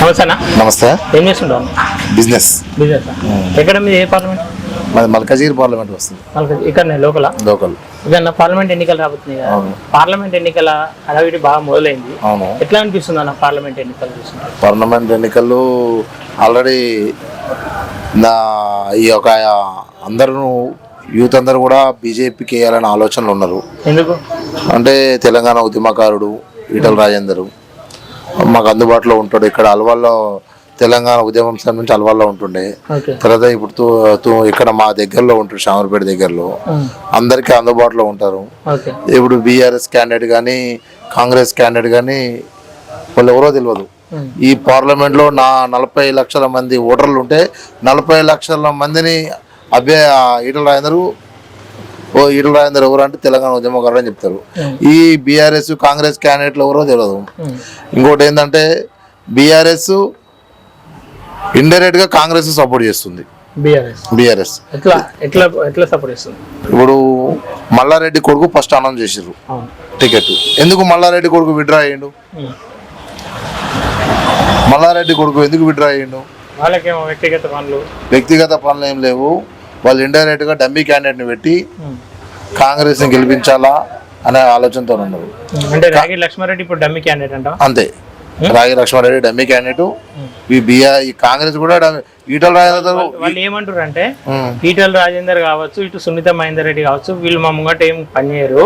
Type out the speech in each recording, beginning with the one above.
నమస్తే. నమస్తే. ఏం చేస్తుంటాం? బిజినెస్. ఎక్కడ మీది? ఏ పార్లమెంట్? మాది మల్కాజిగిరి పార్లమెంట్ వస్తుంది. ఇక్కడ లోకల్. ఇక్కడ పార్లమెంట్ ఎన్నికలు రాబోతున్నాయి కదా. పార్లమెంట్ ఎన్నికల హడావిడి బాగా మొదలైంది. ఎట్లా అనిపిస్తుంది అన్న పార్లమెంట్ ఎన్నికలు చూస్తుంటే? పార్లమెంట్ ఎన్నికల్లో ఆల్రెడీ ఈ యొక్క అందరూ యూత్ అందరూ కూడా బీజేపీకి వేయాలనే ఆలోచనలు ఉన్నారు. ఎందుకు అంటే తెలంగాణ ఉద్యమకారుడు ఈటల రాజేందర్ మాకు అందుబాటులో ఉంటాడు. ఇక్కడ అల్వాల్లో తెలంగాణ ఉద్యమం నుంచి అల్వాల్లో ఉంటుండే. తర్వాత ఇప్పుడు ఇక్కడ మా దగ్గరలో ఉంటాడు, షామర్పేట దగ్గరలో. అందరికీ అందుబాటులో ఉంటారు. ఇప్పుడు బీఆర్ఎస్ క్యాండిడేట్ కానీ కాంగ్రెస్ క్యాండిడేట్ కానీ వాళ్ళు ఎవరో తెలియదు. ఈ పార్లమెంట్లో 40 లక్షల మంది ఓటర్లు ఉంటే 40 లక్షల మందిని ఈటల రాజేందర్ ఎవరు అంటే తెలంగాణ ఉద్యమకారుడు అని చెప్తారు. ఈ బీఆర్ఎస్ కాంగ్రెస్ క్యాండిడేట్లు ఎవరో తెలియదు. ఇంకోటి ఏంటంటే బీఆర్ఎస్ ఇండైరెక్ట్ గా కాంగ్రెస్ సపోర్ట్ చేస్తుంది. బీఆర్ఎస్ ఇప్పుడు మల్లారెడ్డి కొడుకు ఫస్ట్ అనౌన్స్ చేసిర్రు టికెట్. ఎందుకు మల్లారెడ్డి కొడుకు విత్డ్రా అయ్యిండు? మల్లారెడ్డి కొడుకు ఎందుకు విత్డ్రా అయ్యిండు? వ్యక్తిగత పనులు ఏం లేవు. వాళ్ళు ఇండైరెక్ట్ గా డమ్మీ క్యాండిడేట్ ని పెట్టి కాంగ్రెస్ ని గెలిపించాలా అనే ఆలోచనతో ఉన్నారు. అంతే, రాగి లక్ష్మారెడ్డి డమ్మీ క్యాండిడేట్. ఈ కాంగ్రెస్ కూడా ఈటల రాజేందర్ వాళ్ళు ఏమంటారు అంటే ఈటల రాజేందర్ కావచ్చు, ఇటు సునీత మహేందర్ రెడ్డి కావచ్చు, వీళ్ళు మా ముంగట ఏం పనిచేయరు.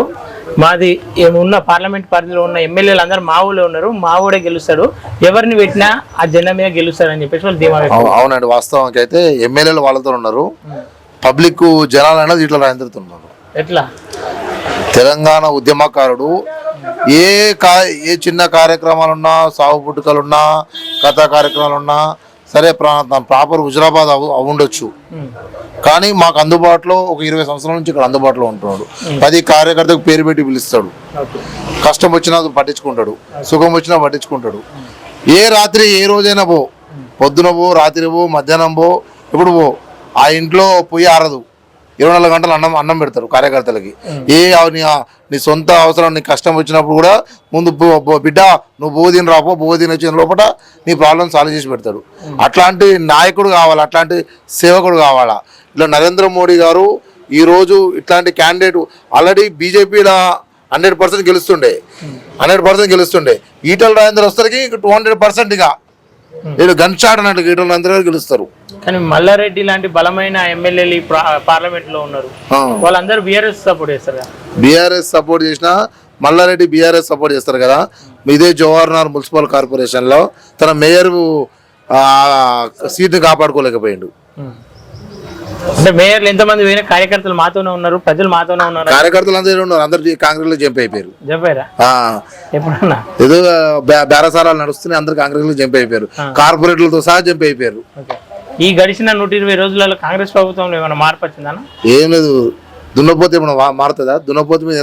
మాది ఏమున్న పార్లమెంట్ పరిధిలో ఉన్న ఎమ్మెల్యేలు అందరూ మా ఊళ్ళో ఉన్నారు, మా ఊడే గెలుస్తాడు, ఎవరిని పెట్టినా ఆ జెండా మీద గెలుస్తారని చెప్పేసి వాళ్ళు ధీమా. అవునండి, వాస్తవానికి అయితే ఎమ్మెల్యేలు వాళ్ళతో ఉన్నారు, పబ్లిక్ జనాలు అనేది ఈటల రాజేందర్తో ఉన్నారు. ఎట్లా? తెలంగాణ ఉద్యమకారుడు ఏ చిన్న కార్యక్రమాలున్నా, సాగు పుట్టుకలున్నా, కథా కార్యక్రమాలున్నా సరే ప్రాపర్ హుజరాబాద్ ఉండొచ్చు, కానీ మాకు అందుబాటులో ఒక 20 సంవత్సరాల నుంచి ఇక్కడ అందుబాటులో ఉంటున్నాడు. 10 కార్యకర్తకు పేరు పెట్టి పిలుస్తాడు. కష్టం వచ్చినా పట్టించుకుంటాడు, సుఖం వచ్చినా పట్టించుకుంటాడు. ఏ రాత్రి ఏ రోజైనా పో, పొద్దున పో, రాత్రి పో, మధ్యాహ్నం పో, ఎప్పుడు పో, ఆ ఇంట్లో పొయ్యి ఆరదు. 24 గంటలు అన్నం పెడతారు కార్యకర్తలకి. నీ సొంత అవసరం, నీ కష్టం వచ్చినప్పుడు కూడా ముందు బిడ్డ నువ్వు బోధిని రాపో, బోధిని వచ్చిన లోపల నీ ప్రాబ్లం సాల్వ్ చేసి పెడతాడు. అట్లాంటి నాయకుడు కావాలా, అట్లాంటి సేవకుడు కావాలా. ఇట్లా నరేంద్ర మోడీ గారు ఈరోజు ఇట్లాంటి క్యాండిడేట్ ఆల్రెడీ బీజేపీలో 100% గెలుస్తుండే. ఈటల రాజేందర్ వస్తానికి 200% ఇక వీళ్ళు గన్ షాట్ అన్నట్టు ఈటల రాజేందర్ గారు గెలుస్తారు. కానీ మల్లారెడ్డి లాంటి బలమైన ఎమ్మెల్యేలు పార్లమెంట్ లో ఉన్నారు, వాళ్ళందరూ బీఆర్ఎస్ సపోర్ట్ చేస్తారు. బీఆర్ఎస్ సపోర్ట్ చేసినా మల్లారెడ్డి బీఆర్ఎస్ సపోర్ట్ చేస్తారు కదా. ఇదే జవహర్లాల్ మున్సిపల్ కార్పొరేషన్ లో తన మేయర్ సీట్ ని కాపాడుకోలేకపోయిండు. అంటే మేయర్లు ఎంతమంది పోయినా కార్యకర్తలు మాతోనే ఉన్నారు, ప్రజలు మాతోనే ఉన్నారు. కార్యకర్తలు అందరూ ఉన్నారు, అందరు కాంగ్రెస్ లో జంప్ అయిపోయారు. ఎప్పుడన్నా ఏదో బేరసారాలు నడుస్తున్నాయి, అందరు కాంగ్రెస్ లో జంప్ అయిపోయారు, కార్పొరేట్లతో సహా జంప్ అయిపోయారు. ఈ గడిచిన 120 రోజులలో కాంగ్రెస్ ప్రభుత్వంలో ఏమైనా మార్పు వచ్చిందన్న? ఏం లేదు. దున్నపోతే ఏమైనా మారుతుందా? దున్నపోతే మీద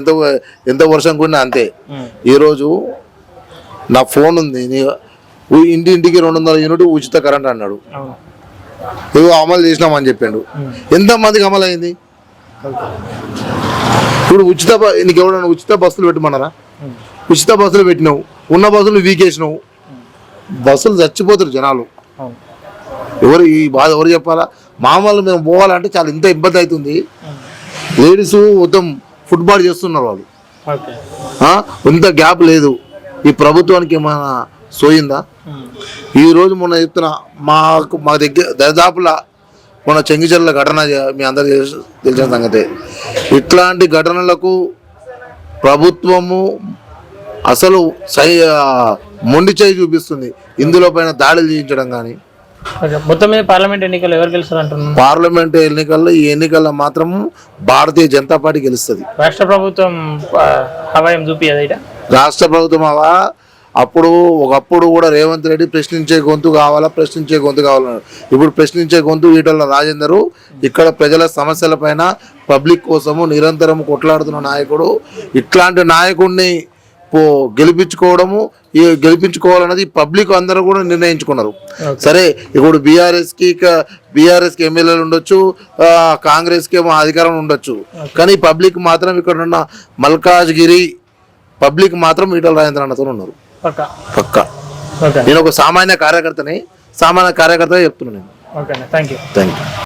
ఎంత వర్షం కూడా అంతే. ఈరోజు నా ఫోన్ ఉంది, ఇంటింటికి 200 యూనిట్ ఉచిత కరెంట్ అన్నాడు. ఏదో అమలు చేసినామని చెప్పిండు. ఎంతమందికి అమలు అయింది? ఇప్పుడు నీకు ఎవరైనా ఉచిత బస్సులు పెట్టమన్నారా? ఉచిత బస్సులు పెట్టినావు, ఉన్న బస్సులు వీకేసినావు, బస్సులు చచ్చిపోతారు జనాలు. ఈ బాధ ఎవరు చెప్పాలా? మామూలు మేము పోవాలంటే చాలా ఇంత ఇబ్బంది అవుతుంది. లేడీస్ మొత్తం ఫుట్బాల్ చేస్తున్నారు వాళ్ళు, ఇంత గ్యాప్ లేదు. ఈ ప్రభుత్వానికి ఏమైనా సోయిందా? ఈరోజు మొన్న చెప్తున్నా, మా దగ్గర దరిదాపులా మొన్న చెంగిచెర్ల ఘటన మీ అందరికీ తెలిసిన సంగతే. ఇట్లాంటి ఘటనలకు ప్రభుత్వము అసలు మొండి చేయి చూపిస్తుంది. ఇందులో పైన దాడులు చేయించడం కానీ. మొత్తం మీద పార్లమెంట్ ఎన్నికలు ఎవరు గెలుస్తారు అంటున్నారు? పార్లమెంట్ ఎన్నికల్లో ఈ ఎన్నికల్లో మాత్రం భారతీయ జనతా పార్టీ గెలుస్తుంది. రాష్ట్ర ప్రభుత్వం హవాయం చూపియదా? రాష్ట్ర ప్రభుత్వం ఒకప్పుడు కూడా రేవంత్ రెడ్డి ప్రశ్నించే గొంతు కావాలన్నారు. ఇప్పుడు ప్రశ్నించే గొంతు ఈటల రాజేందర్. ఇక్కడ ప్రజల సమస్యల పైన పబ్లిక్ కోసము నిరంతరం కొట్లాడుతున్న నాయకుడు. ఇట్లాంటి నాయకుడిని గెలిపించుకోవాలన్నది పబ్లిక్ అందరూ కూడా నిర్ణయించుకున్నారు. సరే, ఇప్పుడు బీఆర్ఎస్కి ఎమ్మెల్యేలు ఉండొచ్చు, కాంగ్రెస్కి ఏమో అధికారం ఉండొచ్చు, కానీ పబ్లిక్ మాత్రం ఇక్కడ ఉన్న మల్కాజ్గిరి పబ్లిక్ మాత్రం ఈటల రాజేందర్ అన్నతో ఉన్నారు పక్కా. ఓకే నేను ఒక సామాన్య కార్యకర్తని చెప్తున్నాను నేను. Okay thank you. Thank you.